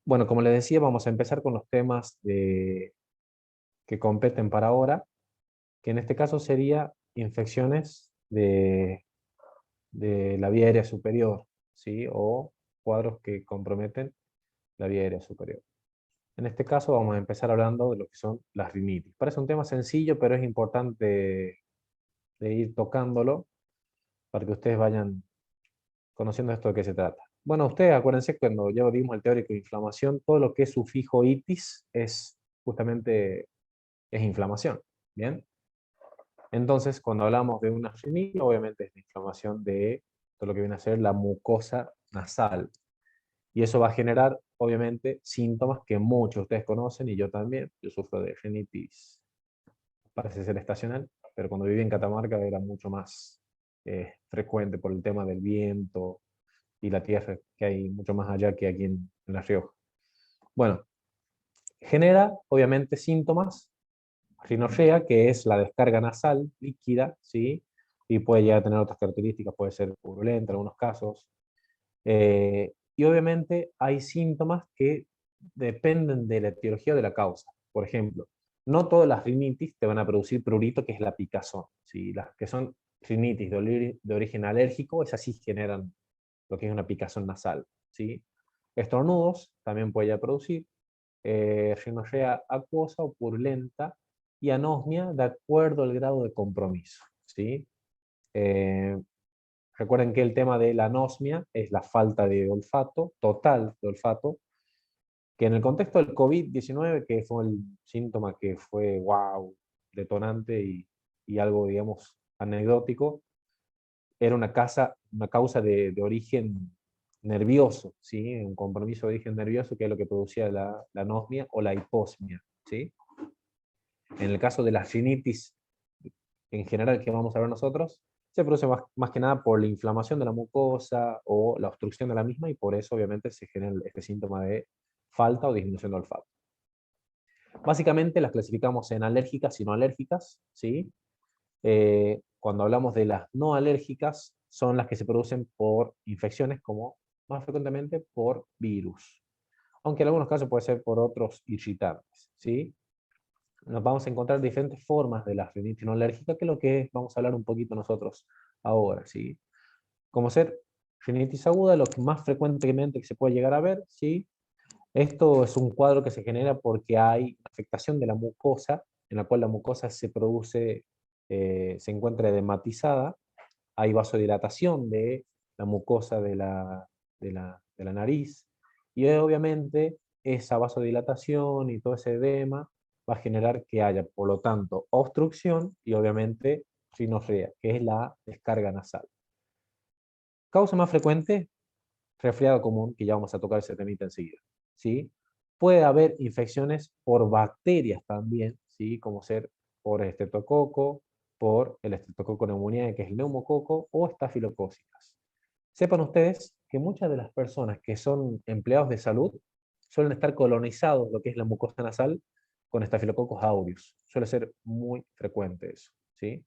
Bueno, como les decía, vamos a empezar con los temas que competen para ahora, que en este caso sería infecciones de la vía aérea superior, ¿sí? O cuadros que comprometen la vía aérea superior. En este caso vamos a empezar hablando de lo que son las rinitis. Parece un tema sencillo, pero es importante de ir tocándolo para que ustedes vayan conociendo esto de qué se trata. Bueno, ustedes acuérdense que cuando ya vimos el teórico de inflamación, todo lo que es sufijo itis es justamente es inflamación. ¿Bien? Entonces, cuando hablamos de una rinitis, obviamente es la inflamación de todo lo que viene a ser la mucosa nasal. Y eso va a generar, obviamente, síntomas que muchos de ustedes conocen y yo también. Yo sufro de rinitis, parece ser estacional, pero cuando viví en Catamarca era mucho más frecuente por el tema del viento y la tierra, que hay mucho más allá que aquí en La Rioja. Bueno, genera, obviamente, síntomas rinorrea, que es la descarga nasal líquida, ¿sí? Y puede llegar a tener otras características, puede ser purulenta en algunos casos. Y obviamente hay síntomas que dependen de la etiología o de la causa. Por ejemplo, no todas las rinitis te van a producir prurito, que es la picazón, ¿sí? Las que son rinitis de origen alérgico, esas sí generan lo que es una picazón nasal, ¿sí? Estornudos también puede producir, rinorrea acuosa o purulenta, y anosmia de acuerdo al grado de compromiso, ¿sí? Eh, Recuerden que el tema de la anosmia es la falta de olfato, total de olfato, que en el contexto del COVID-19, que fue el síntoma que fue, wow, detonante y algo, digamos, anecdótico, era una causa de origen nervioso, ¿sí? Un compromiso de origen nervioso, que es lo que producía la anosmia o la hiposmia, ¿sí? En el caso de la rinitis en general que vamos a ver nosotros, se produce más que nada por la inflamación de la mucosa o la obstrucción de la misma, y por eso obviamente se genera este síntoma de falta o disminución de olfato. Básicamente las clasificamos en alérgicas y no alérgicas, ¿sí? Cuando hablamos de las no alérgicas, son las que se producen por infecciones, como más frecuentemente por virus, aunque en algunos casos puede ser por otros irritantes, ¿sí? Nos vamos a encontrar diferentes formas de la rinitis no alérgica, que es lo que vamos a hablar un poquito nosotros ahora, ¿sí? Como ser rinitis aguda, lo que más frecuentemente que se puede llegar a ver, ¿sí? Esto es un cuadro que se genera porque hay afectación de la mucosa, en la cual la mucosa se produce, se encuentra edematizada, hay vasodilatación de la mucosa de la nariz, y obviamente esa vasodilatación y todo ese edema va a generar que haya, por lo tanto, obstrucción y obviamente rinorrea, que es la descarga nasal. Causa más frecuente, resfriado común, que ya vamos a tocar ese temita enseguida, ¿sí? Puede haber infecciones por bacterias también, ¿sí? Como ser por estreptococo, por el estreptococo pneumoniae, que es el neumococo, o estafilocócicas. Sepan ustedes que muchas de las personas que son empleados de salud suelen estar colonizados, lo que es la mucosa nasal, con estafilococos aureus. Suele ser muy frecuente eso, ¿sí?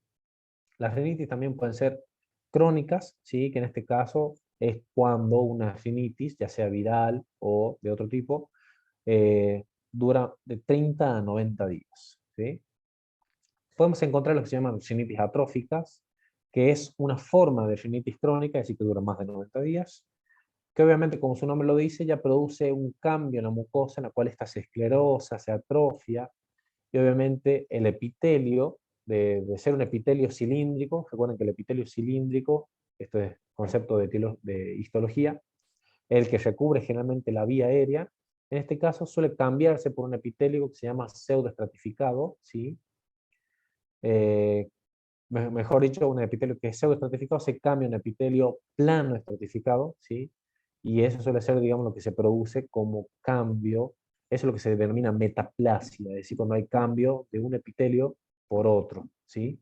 Las rinitis también pueden ser crónicas, ¿sí? Que en este caso es cuando una rinitis, ya sea viral o de otro tipo, dura de 30 a 90 días, ¿sí? Podemos encontrar lo que se llaman rinitis atróficas, que es una forma de rinitis crónica, es decir, que dura más de 90 días, que obviamente, como su nombre lo dice, ya produce un cambio en la mucosa en la cual esta se esclerosa, se atrofia, y obviamente el epitelio, de ser un epitelio cilíndrico, recuerden que el epitelio cilíndrico, esto es concepto de histología, el que recubre generalmente la vía aérea, en este caso suele cambiarse por un epitelio que se llama pseudoestratificado, ¿sí? Eh, Mejor dicho, un epitelio que es pseudoestratificado se cambia en un epitelio plano estratificado, ¿sí? Y eso suele ser, digamos, lo que se produce como cambio, eso es lo que se denomina metaplasia, es decir, cuando hay cambio de un epitelio por otro, ¿sí?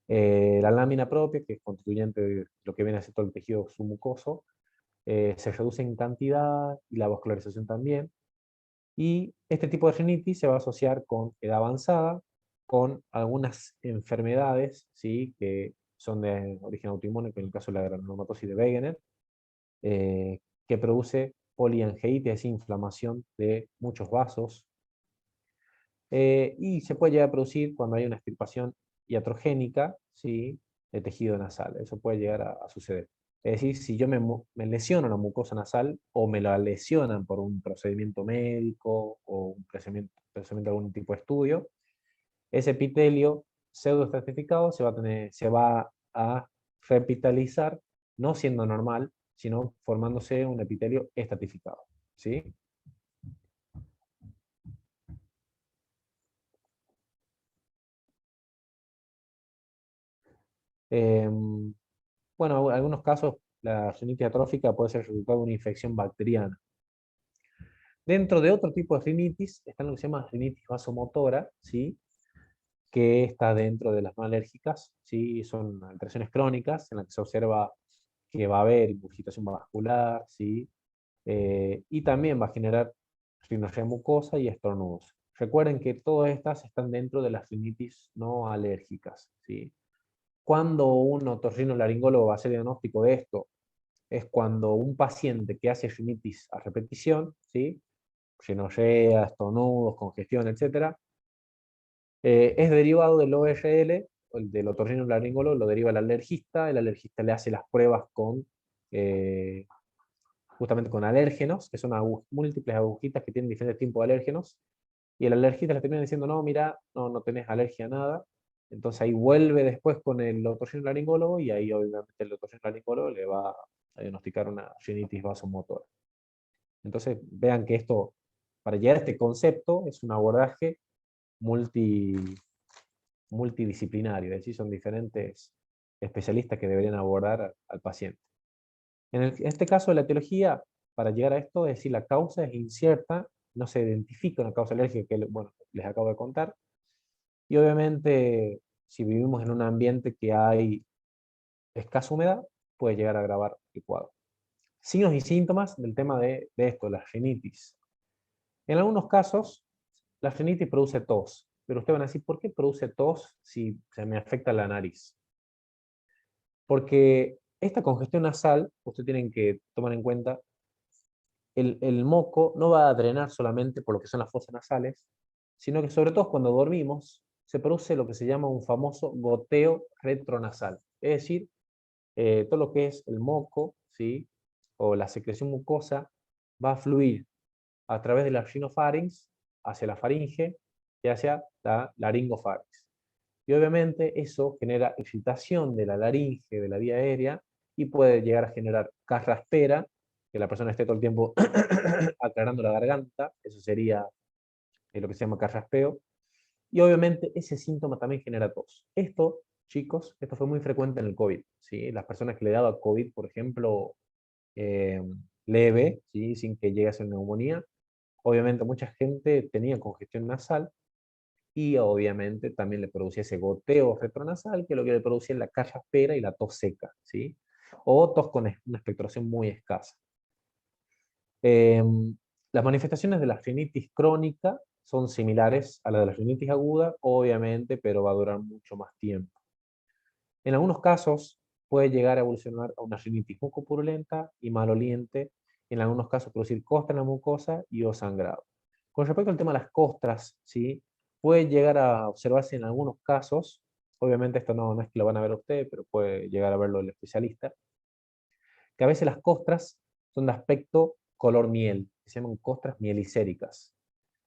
La lámina propia, que es constituyente de lo que viene a ser todo el tejido submucoso, se reduce en cantidad y la vascularización también. Y este tipo de rinitis se va a asociar con edad avanzada, con algunas enfermedades, ¿sí? Que son de origen autoinmune, que en el caso de la granulomatosis de Wegener, que produce poliangeitis, es inflamación de muchos vasos. Y se puede llegar a producir cuando hay una extirpación iatrogénica, ¿sí?, de tejido nasal. Eso puede llegar a suceder. Es decir, si yo me lesiono la mucosa nasal o me la lesionan por un procedimiento médico o un procedimiento de algún tipo de estudio, ese epitelio pseudoestratificado se va a revitalizar, no siendo normal, sino formándose un epitelio estratificado, ¿sí? Bueno, en algunos casos la rinitis atrófica puede ser resultado de una infección bacteriana. Dentro de otro tipo de rinitis está lo que se llama rinitis vasomotora, ¿sí?, que está dentro de las no alérgicas, ¿sí? Son alteraciones crónicas en las que se observa que va a haber ingurgitación vascular, ¿sí? Y también va a generar rinorrea mucosa y estornudos. Recuerden que todas estas están dentro de las rinitis no alérgicas, ¿sí? Cuando un otorrinolaringólogo va a hacer diagnóstico de esto, es cuando un paciente que hace rinitis a repetición, ¿sí?, rinorrea, estornudos, congestión, etcétera, es derivado del ORL, del otorrinolaringólogo, lo deriva el alergista le hace las pruebas eh, justamente con alérgenos, que son múltiples agujitas que tienen diferentes tipos de alérgenos, y el alergista le termina diciendo, no, mira, no tenés alergia a nada. Entonces ahí vuelve después con el otorrinolaringólogo y ahí obviamente el otorrinolaringólogo le va a diagnosticar una rinitis vasomotora. Entonces vean que esto, para llegar a este concepto, es un abordaje multidisciplinario, es decir, son diferentes especialistas que deberían abordar al paciente. En este caso de la etiología, para llegar a esto, es decir, la causa es incierta, no se identifica una causa alérgica que, bueno, les acabo de contar, y obviamente si vivimos en un ambiente que hay escasa humedad, puede llegar a agravar el cuadro. Signos y síntomas del tema de esto, la rinitis. En algunos casos, la rinitis produce tos, pero ustedes van a decir, ¿por qué produce tos si se me afecta la nariz? Porque esta congestión nasal, ustedes tienen que tomar en cuenta, el moco no va a drenar solamente por lo que son las fosas nasales, sino que sobre todo cuando dormimos, se produce lo que se llama un famoso goteo retronasal. Es decir, todo lo que es el moco, ¿sí?, o la secreción mucosa, va a fluir a través de la rinofarinx hacia la faringe y hacia la laringofarinx. Y obviamente eso genera excitación de la laringe, de la vía aérea, y puede llegar a generar carraspera, que la persona esté todo el tiempo aclarando la garganta, eso sería lo que se llama carraspeo, y obviamente ese síntoma también genera tos. Esto, chicos, esto fue muy frecuente en el COVID, ¿sí? Las personas que le daba COVID, por ejemplo, eh, leve, ¿sí?, sin que llegue a ser neumonía, obviamente mucha gente tenía congestión nasal, y obviamente también le producía ese goteo retronasal, que lo que le producía es la carraspera y la tos seca, ¿sí? O tos con una expectoración muy escasa. Las manifestaciones de la rinitis crónica son similares a las de la rinitis aguda, obviamente, pero va a durar mucho más tiempo. En algunos casos puede llegar a evolucionar a una rinitis mucopurulenta y maloliente, en algunos casos producir costra en la mucosa y o sangrado. Con respecto al tema de las costras, ¿sí?, puede llegar a observarse en algunos casos, obviamente esto no es que lo van a ver ustedes, pero puede llegar a verlo el especialista, que a veces las costras son de aspecto color miel, que se llaman costras mielicéricas.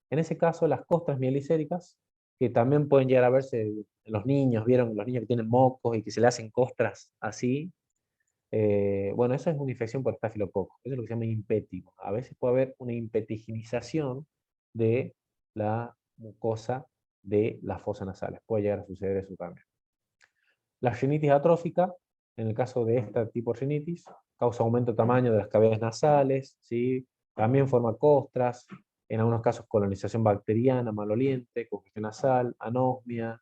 En ese caso, las costras mielicéricas, que también pueden llegar a verse en los niños, vieron los niños que tienen mocos y que se le hacen costras así, bueno, eso es una infección por estafilococo, eso es lo que se llama impétigo. A veces puede haber una impetiginización de la mucosa de las fosas nasales, puede llegar a suceder eso también. La rinitis atrófica, en el caso de este tipo de rinitis, causa aumento de tamaño de las cavidades nasales, ¿sí? También forma costras, en algunos casos colonización bacteriana, maloliente, congestión nasal, anosmia,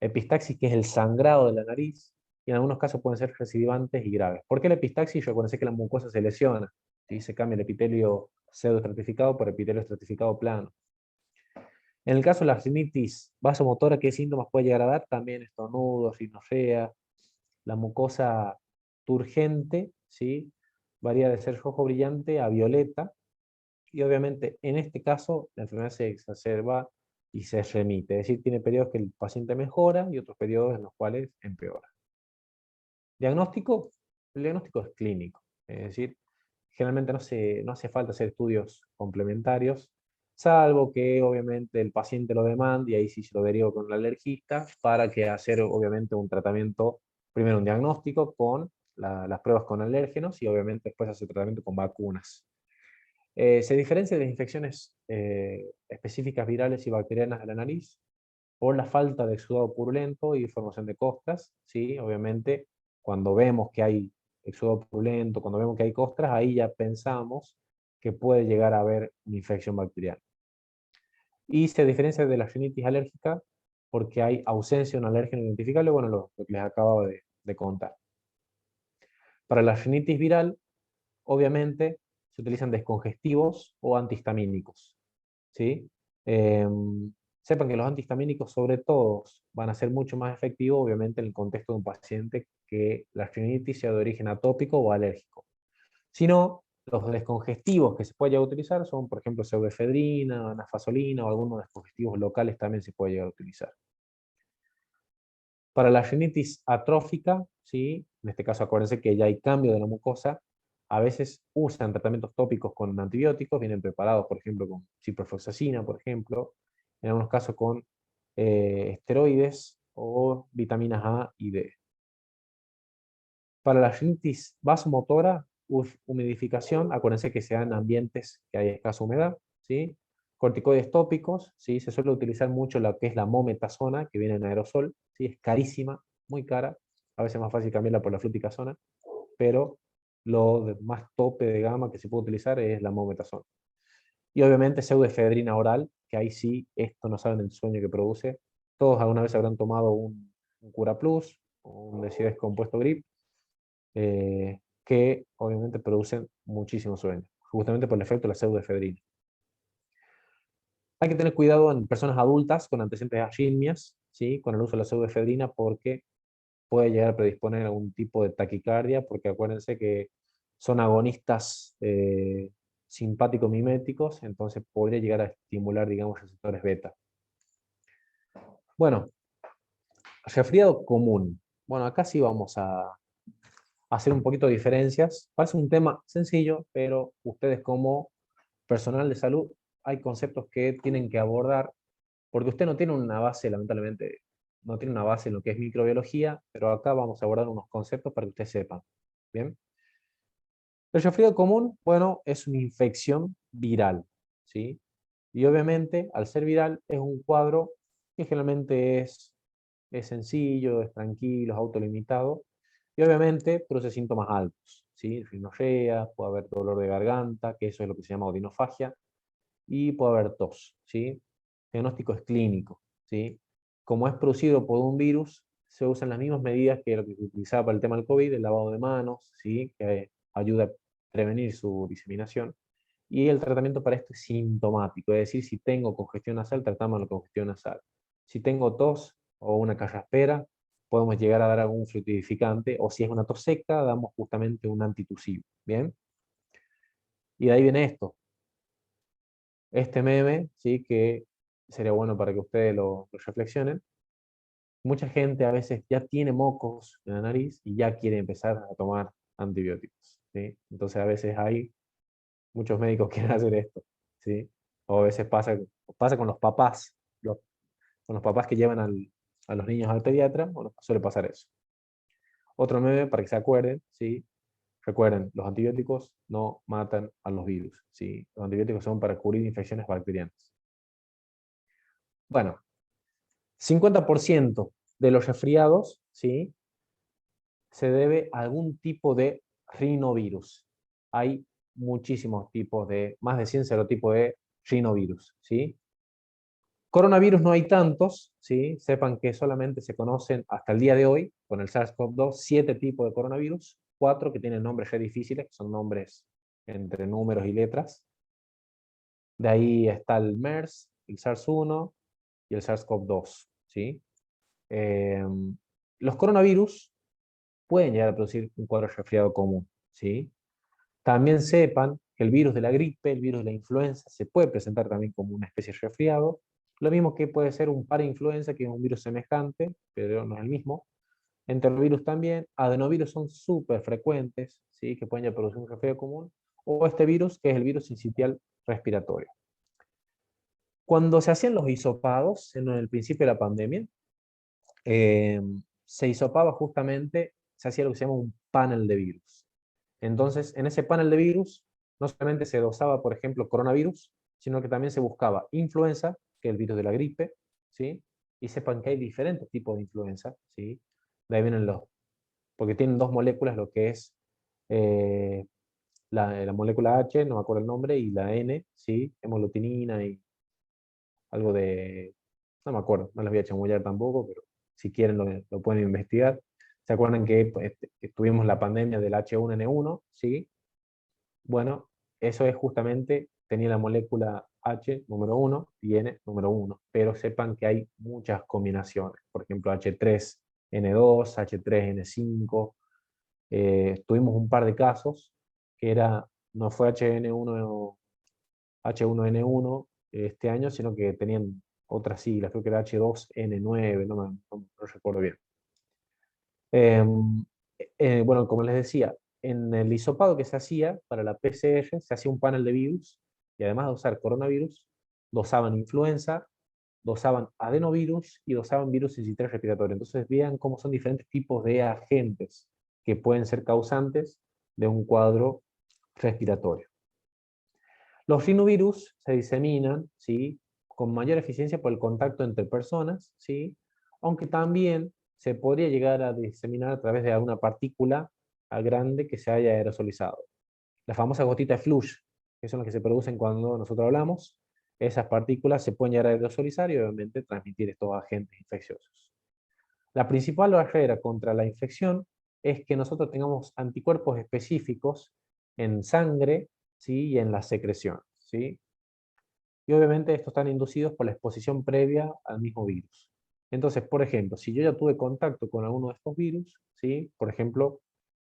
epistaxis, que es el sangrado de la nariz, y en algunos casos pueden ser recidivantes y graves. ¿Por qué la epistaxis? Reconocer que la mucosa se lesiona, ¿sí? Se cambia el epitelio pseudoestratificado por epitelio estratificado plano. En el caso de la rinitis vasomotora, ¿qué síntomas puede llegar a dar? También estornudos, rinorrea, la mucosa turgente, ¿sí? varía de ser rojo brillante a violeta, y obviamente en este caso la enfermedad se exacerba y se remite, es decir, tiene periodos que el paciente mejora y otros periodos en los cuales empeora. Diagnóstico, el diagnóstico es clínico, es decir, generalmente no hace falta hacer estudios complementarios, salvo que obviamente el paciente lo demande, y ahí sí se lo derivo con el alergista, para que hacer obviamente un tratamiento, primero un diagnóstico con las pruebas con alérgenos, y obviamente después hacer tratamiento con vacunas. Se diferencia de las infecciones específicas virales y bacterianas de la nariz por la falta de exudado purulento y formación de costras, ¿sí? Obviamente, cuando vemos que hay exudado purulento, cuando vemos que hay costras, ahí ya pensamos que puede llegar a haber una infección bacteriana. Y se diferencia de la rinitis alérgica porque hay ausencia de un alérgeno identificable, bueno, lo que les acabo de contar. Para la rinitis viral, obviamente, se utilizan descongestivos o antihistamínicos, ¿sí? Sepan que los antihistamínicos, sobre todo, van a ser mucho más efectivos, obviamente, en el contexto de un paciente que la rinitis sea de origen atópico o alérgico. Si no, los descongestivos que se puede llegar a utilizar son, por ejemplo, pseudoefedrina, nafasolina o algunos descongestivos locales también se puede llegar a utilizar. Para la rinitis atrófica, ¿sí? En este caso acuérdense que ya hay cambio de la mucosa, a veces usan tratamientos tópicos con antibióticos, vienen preparados, por ejemplo, con ciprofloxacina, por ejemplo, en algunos casos con esteroides o vitaminas A y D. Para la rinitis vasomotora, humidificación, acuérdense que se dan en ambientes que hay escasa humedad, ¿sí? Corticoides tópicos, ¿sí? Se suele utilizar mucho lo que es la mometasona, que viene en aerosol, ¿sí? Es carísima, muy cara, a veces es más fácil cambiarla por la fluticasona, pero más tope de gama que se puede utilizar es la mometasona. Y obviamente pseudoefedrina oral, que ahí sí, esto no saben el sueño que produce. Todos alguna vez habrán tomado un Cura Plus o un Decides compuesto grip, que obviamente producen muchísimo sueño, justamente por el efecto de la pseudoefedrina. Hay que tener cuidado en personas adultas con antecedentes de arritmias, ¿sí? Con el uso de la pseudoefedrina, porque puede llegar a predisponer a algún tipo de taquicardia, porque acuérdense que son agonistas simpático-miméticos, entonces podría llegar a estimular, digamos, receptores beta. Bueno, resfriado común. Bueno, acá sí vamos a hacer un poquito de diferencias. Parece un tema sencillo, pero ustedes como personal de salud hay conceptos que tienen que abordar, porque usted no tiene una base, lamentablemente, no tiene una base en lo que es microbiología, pero acá vamos a abordar unos conceptos para que ustedes sepan. ¿Bien? El resfriado común, bueno, es una infección viral, ¿sí? Y obviamente, al ser viral, es un cuadro que generalmente es sencillo, es tranquilo, es autolimitado, y obviamente produce síntomas altos, ¿sí? Rinorrea, puede haber dolor de garganta, que eso es lo que se llama odinofagia, y puede haber tos, ¿sí? El diagnóstico es clínico, ¿sí? Como es producido por un virus, se usan las mismas medidas que lo que se utilizaba para el tema del COVID, el lavado de manos, ¿sí? Que ayuda a prevenir su diseminación. Y el tratamiento para esto es sintomático, es decir, si tengo congestión nasal, tratamos la congestión nasal. Si tengo tos o una carraspera, podemos llegar a dar algún frutificante, o si es una tos seca, damos justamente un antitusivo, ¿bien? Y de ahí viene esto, este meme, ¿sí? Que sería bueno para que ustedes lo reflexionen. Mucha gente a veces ya tiene mocos en la nariz y ya quiere empezar a tomar antibióticos, ¿sí? Entonces a veces hay muchos médicos que quieren hacer esto, ¿sí? O a veces pasa con los papás, con los papás que llevan a los niños al pediatra, bueno, suele pasar eso. Otro meme para que se acuerden, ¿sí? Recuerden, los antibióticos no matan a los virus, ¿sí? Los antibióticos son para cubrir infecciones bacterianas. Bueno, 50% de los resfriados, ¿sí? Se debe a algún tipo de rinovirus. Hay muchísimos tipos más de 100 serotipos de rinovirus, ¿sí? Coronavirus no hay tantos, ¿sí? Sepan que solamente se conocen hasta el día de hoy, con el SARS-CoV-2, 7 tipos de coronavirus, 4 que tienen nombres re difíciles, que son nombres entre números y letras. De ahí está el MERS, el SARS-1 y el SARS-CoV-2, ¿sí? Los coronavirus pueden llegar a producir un cuadro de resfriado común, ¿sí? También sepan que el virus de la gripe, el virus de la influenza, se puede presentar también como una especie de resfriado. Lo mismo que puede ser un parainfluenza, que es un virus semejante, pero no es el mismo. Enterovirus también. Adenovirus son súper frecuentes, ¿sí? Que pueden ya producir un resfriado común. O este virus, que es el virus sincitial respiratorio. Cuando se hacían los hisopados, en el principio de la pandemia, eh, se hisopaba justamente, se hacía lo que se llama un panel de virus. Entonces, en ese panel de virus, no solamente se dosaba, por ejemplo, coronavirus, sino que también se buscaba influenza, que es el virus de la gripe, ¿sí? Y sepan que hay diferentes tipos de influenza, ¿sí? De ahí vienen los, porque tienen dos moléculas, lo que es eh, la molécula H, no me acuerdo el nombre, y la N, ¿sí? Hemoglutinina y algo de, no me acuerdo, no les voy a chamullar tampoco, pero si quieren lo pueden investigar. ¿Se acuerdan que pues, tuvimos la pandemia del H1N1? ¿Sí? Bueno, eso es justamente, tenía la molécula H número 1 y N número 1, pero sepan que hay muchas combinaciones, por ejemplo H3N2, H3N5, tuvimos un par de casos que no fue H1N1 este año, sino que tenían otras siglas, creo que era H2N9, no recuerdo bien. Bueno, como les decía, en el hisopado que se hacía para la PCR, se hacía un panel de virus, y además de usar coronavirus, dosaban influenza, dosaban adenovirus y dosaban virus sincitial respiratorio. Entonces vean cómo son diferentes tipos de agentes que pueden ser causantes de un cuadro respiratorio. Los rinovirus se diseminan, ¿sí? Con mayor eficiencia por el contacto entre personas, ¿sí? Aunque también se podría llegar a diseminar a través de alguna partícula grande que se haya aerosolizado. Las famosas gotitas de flush, que son las que se producen cuando nosotros hablamos, esas partículas se pueden llegar a aerosolizar y obviamente transmitir estos agentes infecciosos. La principal barrera contra la infección es que nosotros tengamos anticuerpos específicos en sangre, ¿sí? Y en las secreciones, ¿sí? Y obviamente estos están inducidos por la exposición previa al mismo virus. Entonces, por ejemplo, si yo ya tuve contacto con alguno de estos virus, ¿sí? Por ejemplo,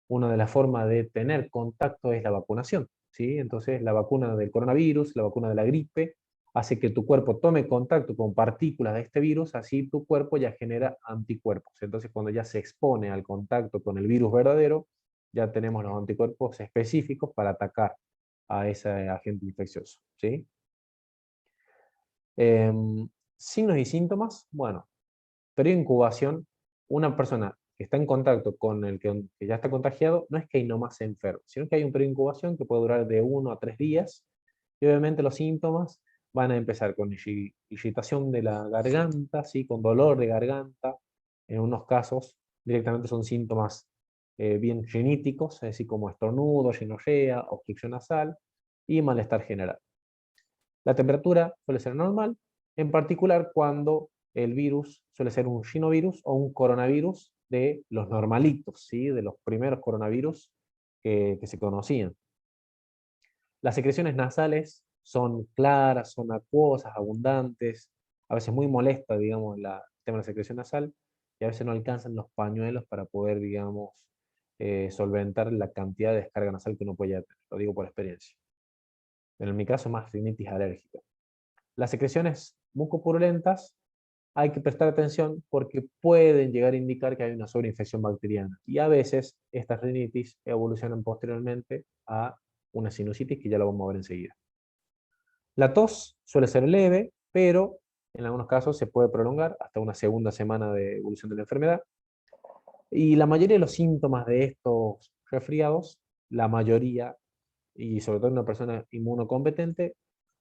una de las formas de tener contacto es la vacunación, ¿sí? Entonces, la vacuna del coronavirus, la vacuna de la gripe, hace que tu cuerpo tome contacto con partículas de este virus, así tu cuerpo ya genera anticuerpos. Entonces, cuando ya se expone al contacto con el virus verdadero, ya tenemos los anticuerpos específicos para atacar a ese agente infeccioso, ¿sí? Signos y síntomas, bueno, periodo de incubación, una persona que está en contacto con el que ya está contagiado, no es que ahí nomás se enferma, sino que hay un periodo de incubación que puede durar de 1 a 3 días, y obviamente los síntomas van a empezar con irritación de la garganta, ¿sí? Con dolor de garganta, en unos casos directamente son síntomas bien riníticos, es decir, como estornudo, rinorrea, obstrucción nasal y malestar general. La temperatura suele ser normal, en particular cuando el virus suele ser un rinovirus o un coronavirus de los normalitos, ¿sí? De los primeros coronavirus que se conocían. Las secreciones nasales son claras, son acuosas, abundantes, a veces muy molesta, digamos, el tema de la secreción nasal, y a veces no alcanzan los pañuelos para poder, digamos, solventar la cantidad de descarga nasal que uno puede tener. Lo digo por experiencia. En mi caso, más rinitis alérgica. Las secreciones mucopurulentas hay que prestar atención porque pueden llegar a indicar que hay una sobreinfección bacteriana. Y a veces estas rinitis evolucionan posteriormente a una sinusitis, que ya lo vamos a ver enseguida. La tos suele ser leve, pero en algunos casos se puede prolongar hasta una segunda semana de evolución de la enfermedad. Y la mayoría de los síntomas de estos resfriados, la mayoría, y sobre todo en una persona inmunocompetente,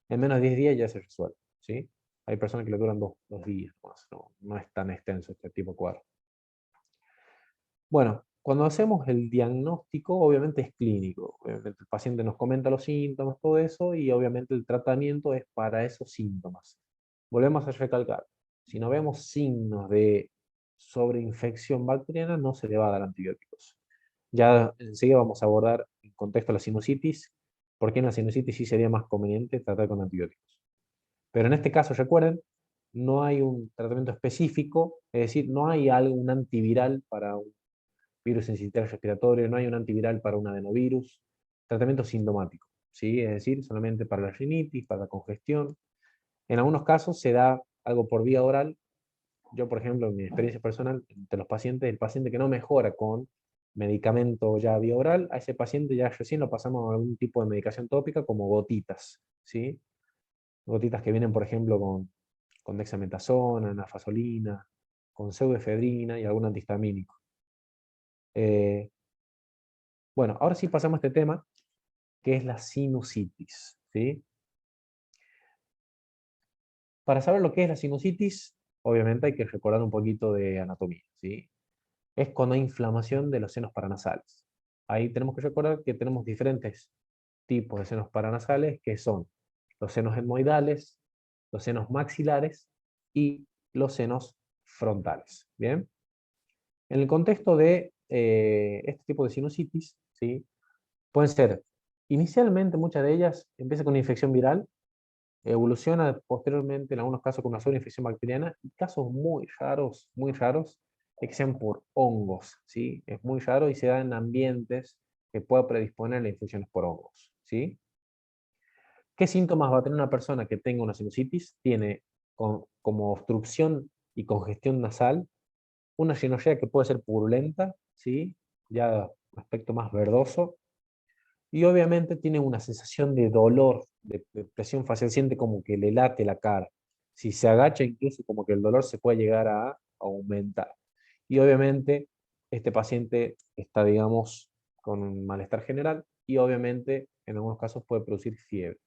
en menos de 10 días ya se resuelve, ¿sí? Hay personas que le duran dos días más, no es tan extenso este tipo de cuadro. Bueno, cuando hacemos el diagnóstico, obviamente es clínico. Obviamente el paciente nos comenta los síntomas, todo eso, y obviamente el tratamiento es para esos síntomas. Volvemos a recalcar, si no vemos signos de sobreinfección bacteriana, no se le va a dar antibióticos. Ya enseguida vamos a abordar en contexto la sinusitis, porque en la sinusitis sí sería más conveniente tratar con antibióticos. Pero en este caso, recuerden, no hay un tratamiento específico, es decir, no hay un antiviral para un virus sincitial respiratorio, no hay un antiviral para un adenovirus, tratamiento sintomático, ¿sí? Es decir, solamente para la rinitis, para la congestión. En algunos casos se da algo por vía oral. Yo, por ejemplo, en mi experiencia personal, entre los pacientes, el paciente que no mejora con medicamento ya vía oral, a ese paciente ya recién lo pasamos a algún tipo de medicación tópica como gotitas, ¿sí? Gotitas que vienen, por ejemplo, con dexametasona, nafasolina, con pseudoefedrina y algún antihistamínico. Eh, bueno, ahora sí pasamos a este tema, que es la sinusitis, ¿sí? Para saber lo que es la sinusitis, obviamente hay que recordar un poquito de anatomía, ¿sí? Es cuando hay inflamación de los senos paranasales. Ahí tenemos que recordar que tenemos diferentes tipos de senos paranasales, que son los senos etmoidales, los senos maxilares y los senos frontales. ¿Bien? En el contexto de este tipo de sinusitis, ¿sí? Pueden ser, inicialmente muchas de ellas empieza con una infección viral, evoluciona posteriormente en algunos casos con una sola infección bacteriana, y casos muy raros, es que sean por hongos, ¿sí? Es muy raro y se da en ambientes que pueda predisponer a las infecciones por hongos, ¿sí? ¿Qué síntomas va a tener una persona que tenga una sinusitis? Tiene como obstrucción y congestión nasal, una rinorrea que puede ser purulenta, ¿sí? Ya aspecto más verdoso, y obviamente tiene una sensación de dolor, de presión facial, siente como que le late la cara. Si se agacha, incluso como que el dolor se puede llegar a aumentar. Y obviamente este paciente está, digamos, con un malestar general y obviamente en algunos casos puede producir fiebre.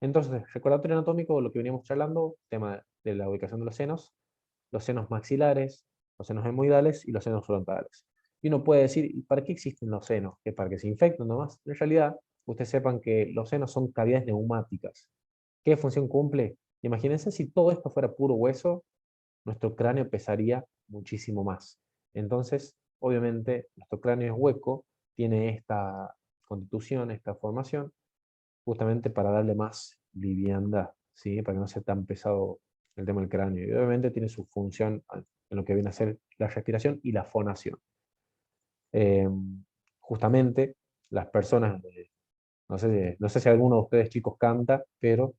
Entonces, recordatorio anatómico, lo que veníamos charlando, tema de la ubicación de los senos maxilares, los senos hemoidales y los senos frontales. Y uno puede decir, ¿y para qué existen los senos? ¿Que para que se infecten nomás? En realidad, ustedes sepan que los senos son cavidades neumáticas. ¿Qué función cumple? Imagínense si todo esto fuera puro hueso, nuestro cráneo pesaría muchísimo más. Entonces, obviamente, nuestro cráneo es hueco, tiene esta constitución, esta formación, justamente para darle más liviandad, ¿sí? Para que no sea tan pesado el tema del cráneo. Y obviamente tiene su función en lo que viene a ser la respiración y la fonación. Eh, Justamente las personas, no sé si alguno de ustedes chicos canta, pero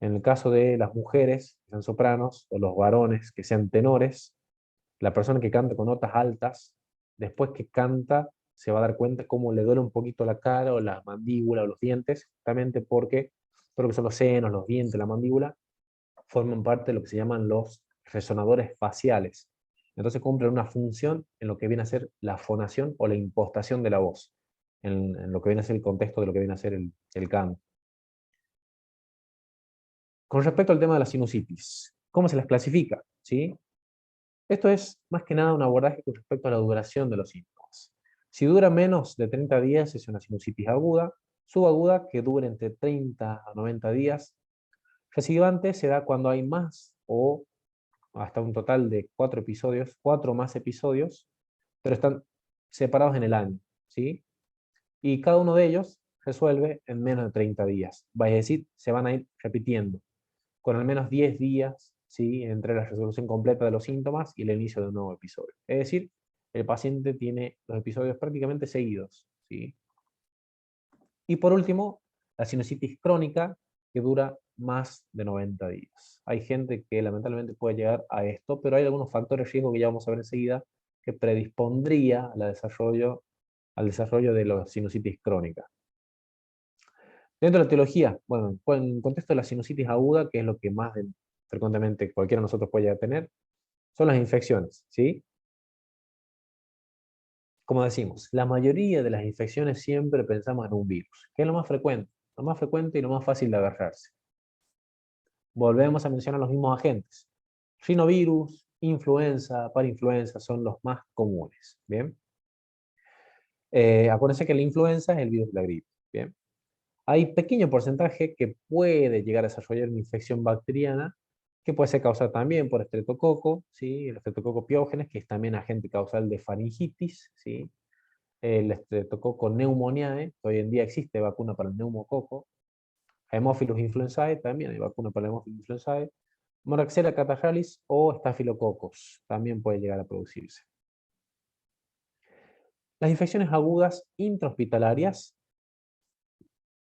en el caso de las mujeres que sean sopranos o los varones que sean tenores, la persona que canta con notas altas, después que canta, se va a dar cuenta cómo le duele un poquito la cara o la mandíbula o los dientes, justamente porque todo lo que son los senos, los dientes, la mandíbula, forman parte de lo que se llaman los resonadores faciales. Entonces cumplen una función en lo que viene a ser la fonación o la impostación de la voz, en lo que viene a ser el contexto de lo que viene a ser el canto. Con respecto al tema de la sinusitis, ¿cómo se las clasifica? ¿Sí? Esto es más que nada un abordaje con respecto a la duración de los síntomas. Si dura menos de 30 días es una sinusitis aguda, subaguda que dura entre 30 a 90 días. Recidivante se da cuando hay más o hasta un total de 4 episodios, 4 o más episodios, pero están separados en el año, ¿sí? Y cada uno de ellos resuelve en menos de 30 días. Va a decir, se van a ir repitiendo con al menos 10 días, ¿sí? Entre la resolución completa de los síntomas y el inicio de un nuevo episodio. Es decir, el paciente tiene los episodios prácticamente seguidos, ¿sí? Y por último, la sinusitis crónica, que dura más de 90 días. Hay gente que lamentablemente puede llegar a esto, pero hay algunos factores de riesgo que ya vamos a ver enseguida que predispondría al desarrollo de la sinusitis crónica. Dentro de la etiología, bueno, en el contexto de la sinusitis aguda, que es lo que más frecuentemente cualquiera de nosotros puede llegar a tener, son las infecciones, ¿sí? Como decimos, la mayoría de las infecciones siempre pensamos en un virus, que es lo más frecuente y lo más fácil de agarrarse. Volvemos a mencionar los mismos agentes. Rinovirus, influenza, parainfluenza son los más comunes, ¿bien? Acuérdense que la influenza es el virus de la gripe, ¿bien? Hay pequeño porcentaje que puede llegar a desarrollar una infección bacteriana que puede ser causada también por estreptococo, ¿sí? El estreptococo piógenes, que es también agente causal de faringitis, ¿sí? El estreptococo pneumoniae, que hoy en día existe vacuna para el neumococo. Haemophilus influenzae, también hay vacuna para el Haemophilus influenzae. Moraxella catarrhalis o estafilococos, también puede llegar a producirse. Las infecciones agudas intrahospitalarias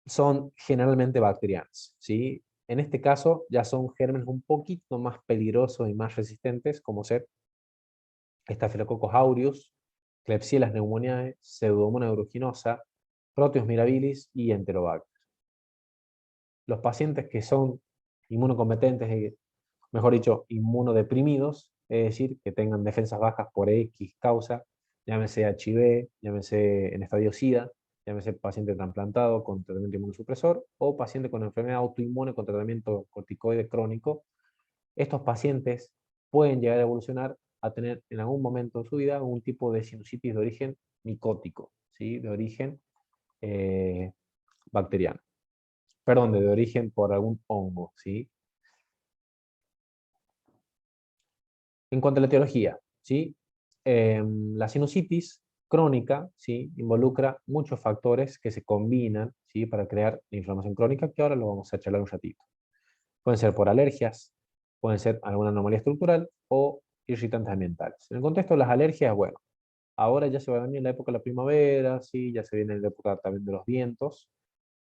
son generalmente bacterianas, ¿sí? En este caso ya son gérmenes un poquito más peligrosos y más resistentes, como ser Staphylococcus aureus, Klebsiella pneumoniae, Pseudomonas aeruginosa, Proteus mirabilis y Enterobacter. Los pacientes que son inmunocompetentes, mejor dicho, inmunodeprimidos, es decir, que tengan defensas bajas por X causa, llámese HIV, llámese en estadio SIDA, llámese paciente trasplantado con tratamiento inmunosupresor o paciente con enfermedad autoinmune con tratamiento corticoide crónico. Estos pacientes pueden llegar a evolucionar a tener en algún momento de su vida un tipo de sinusitis de origen micótico, ¿sí? De origen eh, bacteriano. Perdón, de origen por algún hongo, ¿sí? En cuanto a la etiología, ¿sí? La sinusitis crónica, ¿sí? Involucra muchos factores que se combinan, ¿sí? Para crear la inflamación crónica, que ahora lo vamos a charlar un ratito. Pueden ser por alergias, pueden ser alguna anomalía estructural o irritantes ambientales. En el contexto de las alergias, bueno, ahora ya se va a venir la época de la primavera, ¿sí? Ya se viene la época también de los vientos,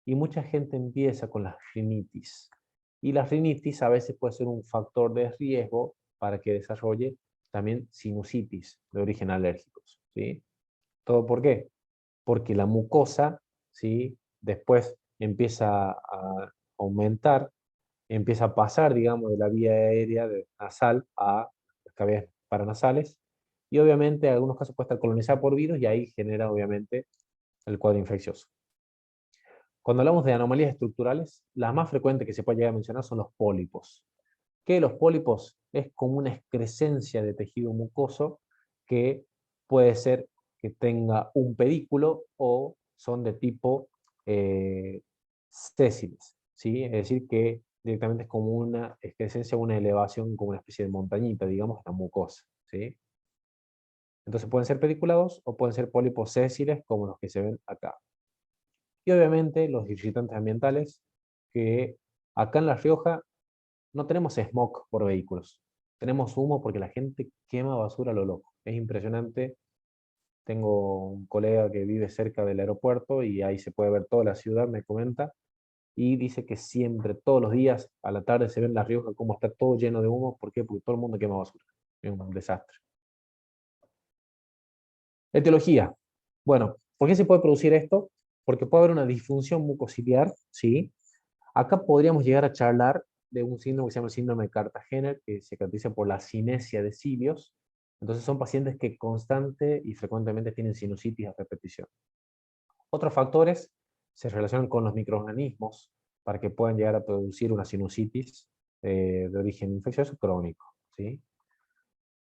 y mucha gente empieza con la rinitis. Y la rinitis a veces puede ser un factor de riesgo para que desarrolle también sinusitis de origen alérgico, ¿sí? ¿Todo por qué? Porque la mucosa, ¿sí? Después empieza a aumentar, empieza a pasar, digamos, de la vía aérea nasal a las cavidades paranasales, y obviamente en algunos casos puede estar colonizada por virus y ahí genera obviamente el cuadro infeccioso. Cuando hablamos de anomalías estructurales, las más frecuentes que se puede llegar a mencionar son los pólipos. Que los pólipos es como una excrescencia de tejido mucoso que puede ser que tenga un pedículo o son de tipo sésiles, ¿sí? Es decir, que directamente es como una excrescencia, una elevación, como una especie de montañita, digamos, en la mucosa, ¿sí? Entonces pueden ser pediculados o pueden ser pólipos sésiles, como los que se ven acá. Y obviamente los irritantes ambientales, que acá en La Rioja no tenemos smog por vehículos. Tenemos humo porque la gente quema basura a lo loco. Es impresionante. Tengo un colega que vive cerca del aeropuerto y ahí se puede ver toda la ciudad, me comenta, y dice que siempre, todos los días, a la tarde se ve en La Rioja cómo está todo lleno de humo. ¿Por qué? Porque todo el mundo quema basura. Es un desastre. Etiología. Bueno, ¿por qué se puede producir esto? Porque puede haber una disfunción mucociliar, ¿sí? Acá podríamos llegar a charlar de un síndrome que se llama el síndrome de Cartagener, que se caracteriza por la cinesia de cilios. Entonces son pacientes que constante y frecuentemente tienen sinusitis a repetición. Otros factores se relacionan con los microorganismos para que puedan llegar a producir una sinusitis de origen infeccioso crónico, ¿sí?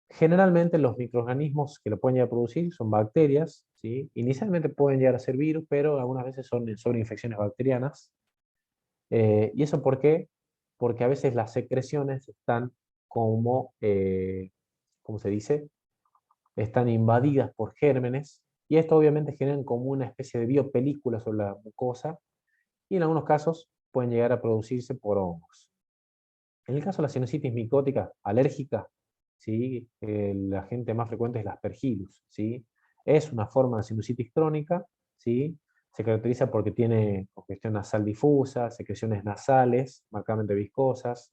Generalmente los microorganismos que lo pueden llegar a producir son bacterias, ¿sí? Inicialmente pueden llegar a ser virus, pero algunas veces son sobreinfecciones bacterianas. ¿Y eso por qué? Porque a veces las secreciones están como, ¿cómo se dice? Están invadidas por gérmenes, y esto obviamente generan como una especie de biopelícula sobre la mucosa, y en algunos casos pueden llegar a producirse por hongos. En el caso de la sinusitis micótica alérgica, ¿sí? El agente más frecuente es el Aspergillus, ¿sí? Es una forma de sinusitis crónica, ¿sí? Se caracteriza porque tiene congestión nasal difusa, secreciones nasales, marcadamente viscosas,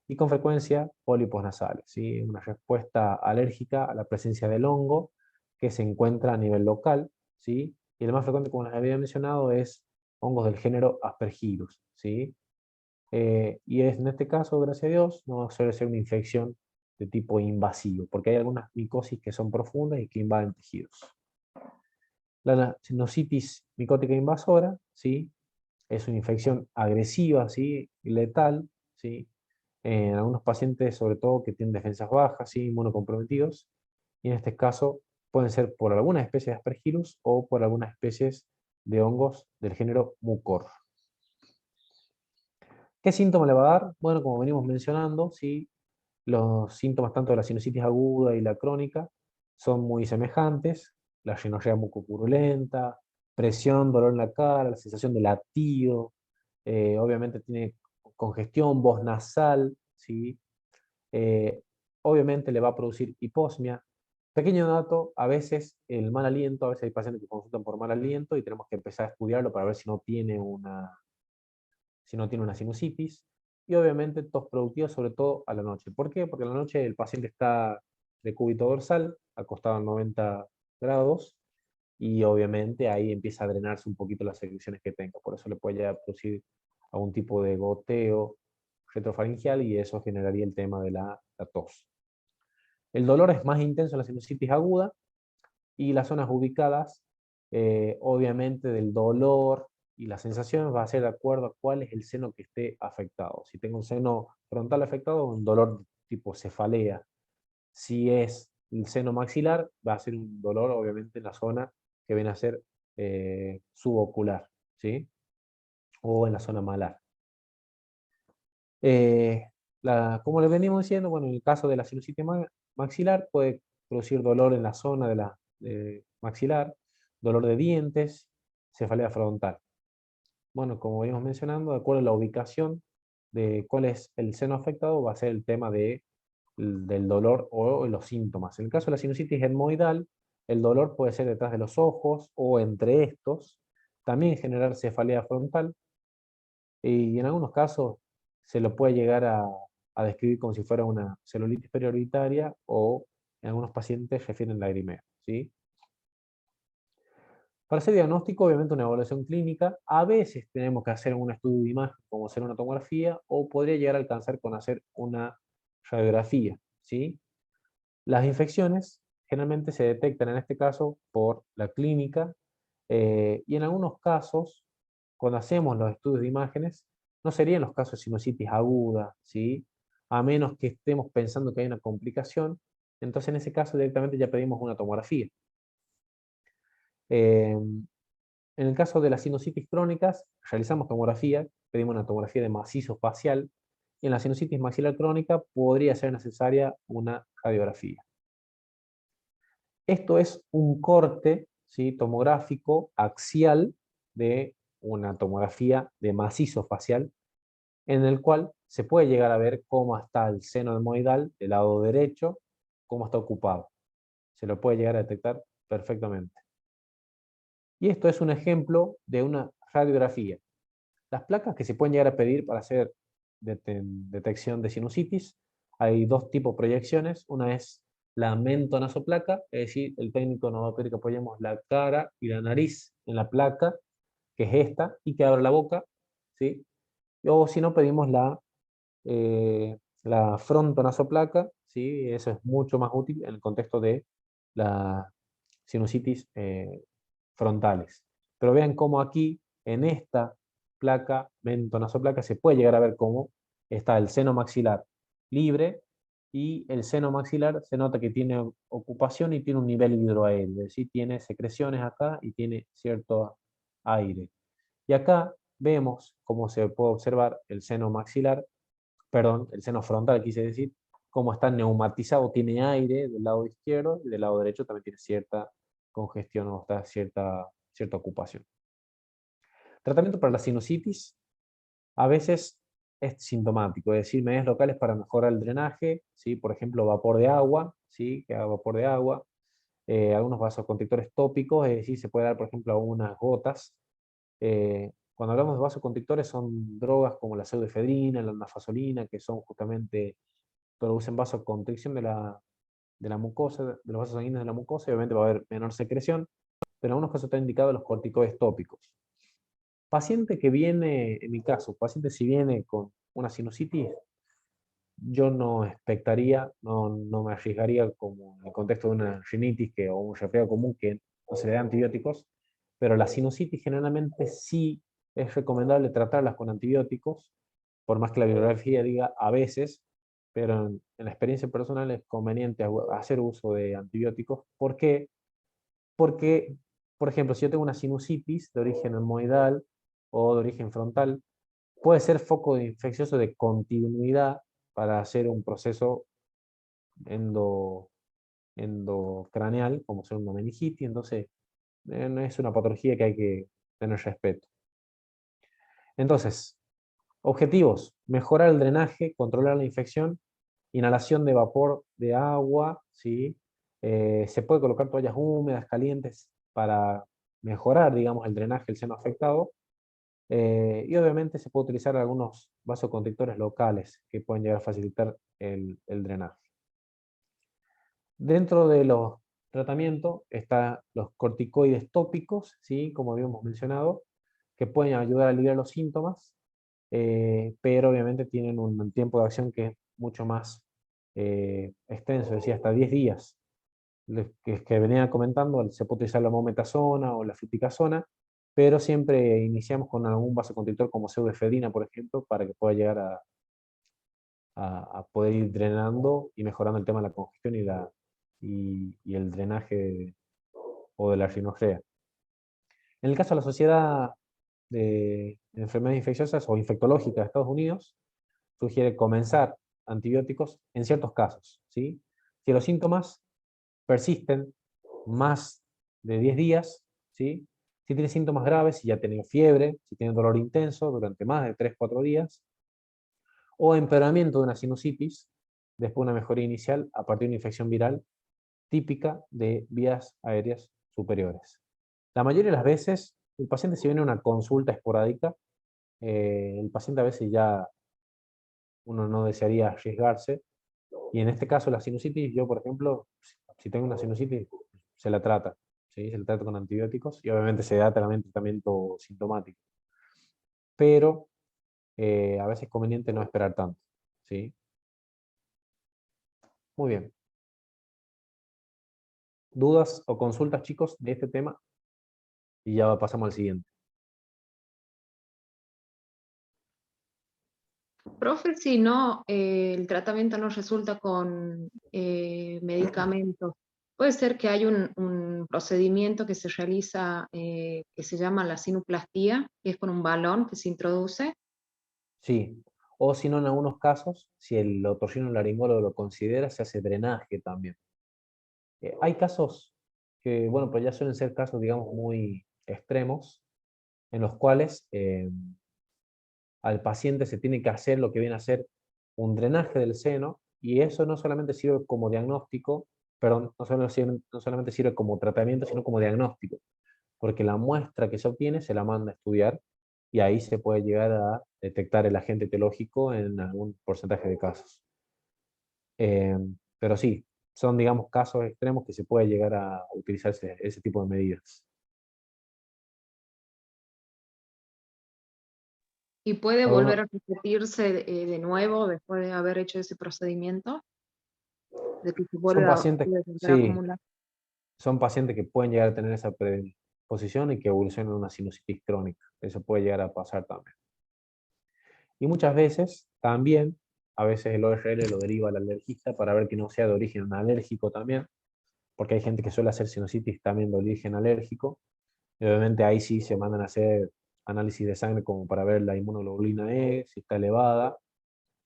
y con frecuencia pólipos nasales, ¿sí? Una respuesta alérgica a la presencia del hongo que se encuentra a nivel local, ¿sí? Y el más frecuente, como les había mencionado, es hongos del género Aspergillus, ¿sí? Y en este caso, gracias a Dios, no suele ser una infección de tipo invasivo, porque hay algunas micosis que son profundas y que invaden tejidos. La sinusitis micótica invasora, ¿sí? Es una infección agresiva, ¿sí? Y letal, ¿sí? En algunos pacientes, sobre todo, que tienen defensas bajas, ¿sí? Inmunocomprometidos, y en este caso pueden ser por algunas especies de Aspergillus o por algunas especies de hongos del género Mucor. ¿Qué síntomas le va a dar? Bueno, como venimos mencionando, ¿sí? Los síntomas tanto de la sinusitis aguda y la crónica son muy semejantes: la rinorrea mucopurulenta, presión, dolor en la cara, la sensación de latido, obviamente tiene congestión, voz nasal, ¿sí? Eh, Obviamente le va a producir hiposmia, Pequeño dato, a veces el mal aliento, a veces hay pacientes que consultan por mal aliento y tenemos que empezar a estudiarlo para ver si no tiene una sinusitis. Y obviamente tos productiva, sobre todo a la noche. ¿Por qué? Porque a la noche el paciente está de cúbito dorsal, acostado a 90 grados, y obviamente ahí empieza a drenarse un poquito las secreciones que tenga. Por eso le puede llegar a producir algún tipo de goteo retrofaringeal y eso generaría el tema de la tos. El dolor es más intenso en la sinusitis aguda y las zonas ubicadas, obviamente, del dolor y las sensaciones va a ser de acuerdo a cuál es el seno que esté afectado. Si tengo un seno frontal afectado, un dolor tipo cefalea. Si es el seno maxilar, va a ser un dolor, obviamente, en la zona que viene a ser subocular, ¿sí? O en la zona malar. Eh, como les venimos diciendo, bueno, en el caso de la sinusitis maxilar puede producir dolor en la zona de la maxilar, dolor de dientes, cefalea frontal. Bueno, como venimos mencionando, de acuerdo a la ubicación de cuál es el seno afectado, va a ser el tema del dolor o los síntomas. En el caso de la sinusitis etmoidal, el dolor puede ser detrás de los ojos o entre estos, también generar cefalea frontal, y en algunos casos se lo puede llegar a describir como si fuera una celulitis perioritaria o en algunos pacientes refieren lagrimeo, ¿sí? Para hacer diagnóstico, obviamente una evaluación clínica, a veces tenemos que hacer un estudio de imagen como hacer una tomografía o podría llegar a alcanzar con hacer una radiografía, ¿sí? Las infecciones generalmente se detectan en este caso por la clínica y en algunos casos, cuando hacemos los estudios de imágenes, no serían los casos de sinusitis aguda, ¿sí? A menos que estemos pensando que hay una complicación, entonces en ese caso directamente ya pedimos una tomografía. En el caso de las sinusitis crónicas, realizamos tomografía, pedimos una tomografía de macizo facial, y en la sinusitis maxilar crónica podría ser necesaria una radiografía. Esto es un corte, ¿sí?, tomográfico axial de una tomografía de macizo facial, en el cual se puede llegar a ver cómo está el seno etmoidal del lado derecho, cómo está ocupado. Se lo puede llegar a detectar perfectamente. Y esto es un ejemplo de una radiografía. Las placas que se pueden llegar a pedir para hacer detección de sinusitis, hay dos tipos de proyecciones. Una es la mentonasoplaca, es decir, el técnico nos va a pedir que apoyemos la cara y la nariz en la placa, que es esta, y que abra la boca, ¿sí? O si no, pedimos la frontonasoplaca, ¿sí? Eso es mucho más útil en el contexto de la sinusitis frontales. Pero vean cómo aquí, en esta placa, mentonasoplaca, se puede llegar a ver cómo está el seno maxilar libre y el seno maxilar se nota que tiene ocupación y tiene un nivel hidroaéreo, es decir, tiene secreciones acá y tiene cierto aire. Y acá vemos cómo se puede observar el seno maxilar, perdón, el seno frontal, quise decir, cómo está neumatizado, tiene aire del lado izquierdo y del lado derecho también tiene cierta congestión o está cierta ocupación. Tratamiento para la sinusitis a veces es sintomático, es decir, medidas locales para mejorar el drenaje, ¿sí? Por ejemplo, vapor de agua, ¿sí? Que haga vapor de agua, algunos vasoconstrictores tópicos, es decir, se puede dar, por ejemplo, unas gotas. Cuando hablamos de vasoconstrictores son drogas como la pseudoefedrina, la nafasolina, que son justamente, producen vasoconstricción de la mucosa, de los vasos sanguíneos de la mucosa, y obviamente va a haber menor secreción, pero en algunos casos están indicados los corticoides tópicos. Paciente que viene, en mi caso, paciente si viene con una sinusitis, yo no expectaría, no me arriesgaría como en el contexto de una rinitis o un resfriado común que no se le da antibióticos, pero la sinusitis generalmente sí es recomendable tratarlas con antibióticos, por más que la bibliografía diga a veces, pero en la experiencia personal es conveniente hacer uso de antibióticos. ¿Por qué? Porque, por ejemplo, si yo tengo una sinusitis de origen etmoidal o de origen frontal, puede ser foco infeccioso de continuidad para hacer un proceso endo, endocraneal, como ser una meningitis, entonces no es una patología que hay que tener respeto. Entonces, objetivos: mejorar el drenaje, controlar la infección, inhalación de vapor de agua, ¿sí? Se puede colocar toallas húmedas, calientes, para mejorar, digamos, el drenaje del seno afectado. Y obviamente se puede utilizar algunos vasoconstrictores locales que pueden llegar a facilitar el drenaje. Dentro de los tratamientos están los corticoides tópicos, ¿sí? Como habíamos mencionado, que pueden ayudar a aliviar los síntomas, pero obviamente tienen un tiempo de acción que es mucho más extenso, decía hasta 10 días. Que venía comentando, se puede utilizar la mometasona o la fluticasona, pero siempre iniciamos con algún vasoconstrictor como pseudoefedrina, por ejemplo, para que pueda llegar a poder ir drenando y mejorando el tema de la congestión y el drenaje o de la rinocrea. En el caso de la Sociedad de Enfermedades Infecciosas o Infectológicas de Estados Unidos, sugiere comenzar antibióticos en ciertos casos, ¿sí? Si los síntomas persisten más de 10 días, ¿sí? Si tiene síntomas graves, si ya ha tenido fiebre, si tiene dolor intenso durante más de 3-4 días, o empeoramiento de una sinusitis, después de una mejoría inicial a partir de una infección viral típica de vías aéreas superiores. La mayoría de las veces, el paciente si viene a una consulta esporádica, el paciente a veces ya uno no desearía arriesgarse, y en este caso la sinusitis, yo por ejemplo, si tengo una sinusitis, se la trata, ¿sí? Se la trata con antibióticos y obviamente se da tratamiento sintomático, pero a veces es conveniente no esperar tanto, ¿sí? Muy bien. ¿Dudas o consultas, chicos, de este tema? Y ya pasamos al siguiente. Profe, si no, el tratamiento no resulta con medicamentos, puede ser que hay un procedimiento que se realiza que se llama la sinuplastía, que es con un balón que se introduce. Sí, o si no, en algunos casos, si el otorrinolaringólogo lo considera, se hace drenaje también. Hay casos que, bueno, pues ya suelen ser casos, digamos, muy extremos, en los cuales al paciente se tiene que hacer lo que viene a ser un drenaje del seno, y eso no solamente sirve como diagnóstico, perdón, no solamente sirve como tratamiento, sino como diagnóstico, porque la muestra que se obtiene se la manda a estudiar y ahí se puede llegar a detectar el agente etiológico en algún porcentaje de casos. Eh, pero sí, son, digamos, casos extremos que se puede llegar a utilizar ese tipo de medidas. Y puede volver ¿Alguno? a repetirse de nuevo después de haber hecho ese procedimiento, de que se Son vuelve a, pacientes, puede volver a sí, acumular. son pacientes que pueden llegar a tener esa predisposición y que evolucionan en una sinusitis crónica. Eso puede llegar a pasar también. Y muchas veces también, a veces el ORL lo deriva al alergista para ver que no sea de origen alérgico también, porque hay gente que suele hacer sinusitis también de origen alérgico. Y obviamente ahí sí se mandan a hacer análisis de sangre como para ver la inmunoglobulina E, si está elevada,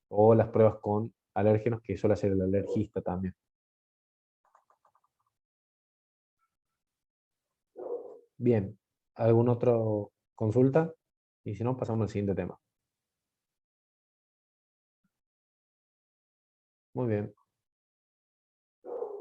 o las pruebas con alérgenos que suele hacer el alergista también. Bien, ¿alguna otra consulta? Y si no, pasamos al siguiente tema. Muy bien.